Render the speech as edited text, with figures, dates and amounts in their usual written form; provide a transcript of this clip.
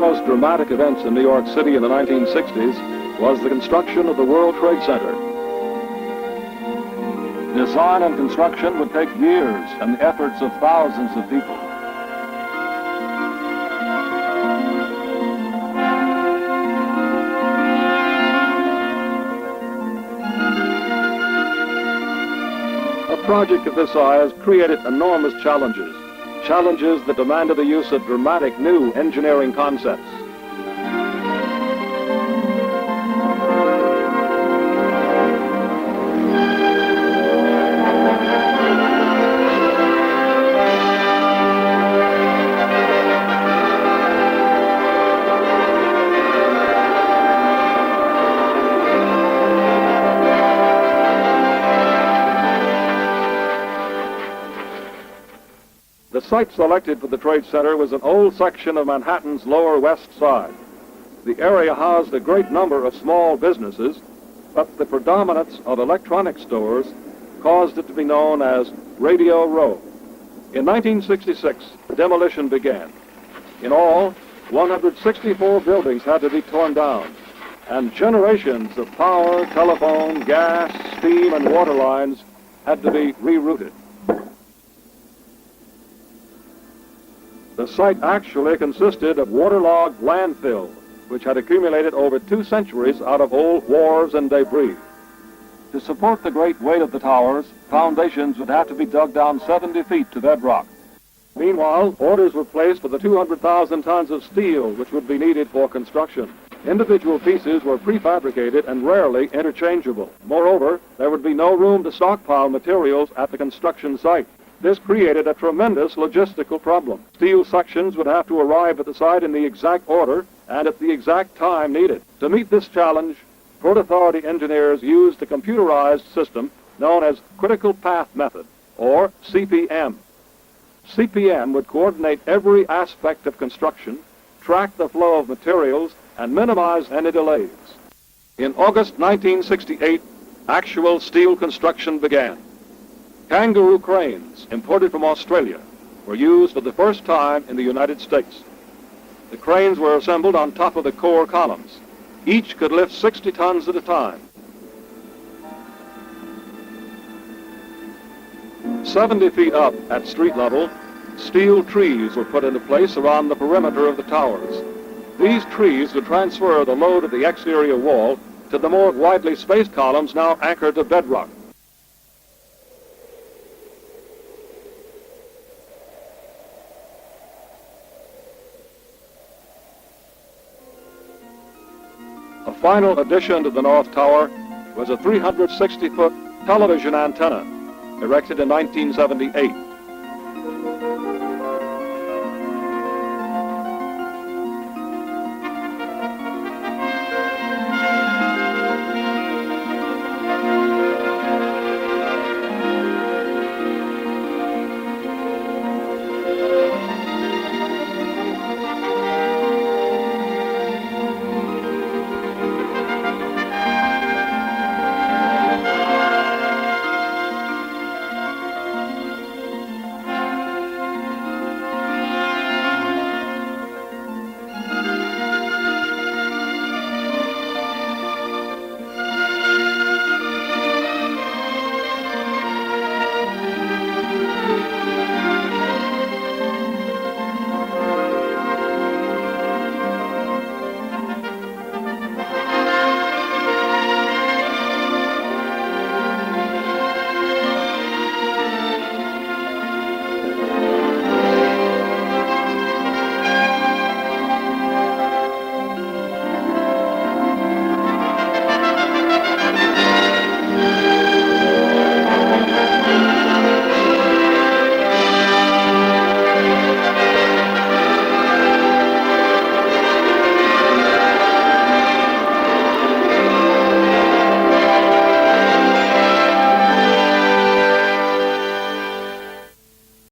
most dramatic events in New York City in the 1960s was the construction of the World Trade Center. Design and construction would take years and the efforts of thousands of people. A project of this size created enormous challenges that demanded the use of dramatic new engineering concepts. The site selected for the Trade Center was an old section of Manhattan's Lower West Side. The area housed a great number of small businesses, but the predominance of electronic stores caused it to be known as Radio Row. In 1966, demolition began. In all, 164 buildings had to be torn down, and generations of power, telephone, gas, steam, and water lines had to be rerouted. The site actually consisted of waterlogged landfill, which had accumulated over 2 centuries out of old wharves and debris. To support the great weight of the towers, foundations would have to be dug down 70 feet to bedrock. Meanwhile, orders were placed for the 200,000 tons of steel which would be needed for construction. Individual pieces were prefabricated and rarely interchangeable. Moreover, there would be no room to stockpile materials at the construction site. This created a tremendous logistical problem. Steel sections would have to arrive at the site in the exact order and at the exact time needed. To meet this challenge, Port Authority engineers used a computerized system known as Critical Path Method, or CPM. CPM would coordinate every aspect of construction, track the flow of materials, and minimize any delays. In August 1968, actual steel construction began. Kangaroo cranes, imported from Australia, were used for the first time in the United States. The cranes were assembled on top of the core columns. Each could lift 60 tons at a time. 70 feet up at street level, steel trees were put into place around the perimeter of the towers. These trees would transfer the load of the exterior wall to the more widely spaced columns now anchored to bedrock. A final addition to the North Tower was a 360-foot television antenna erected in 1978.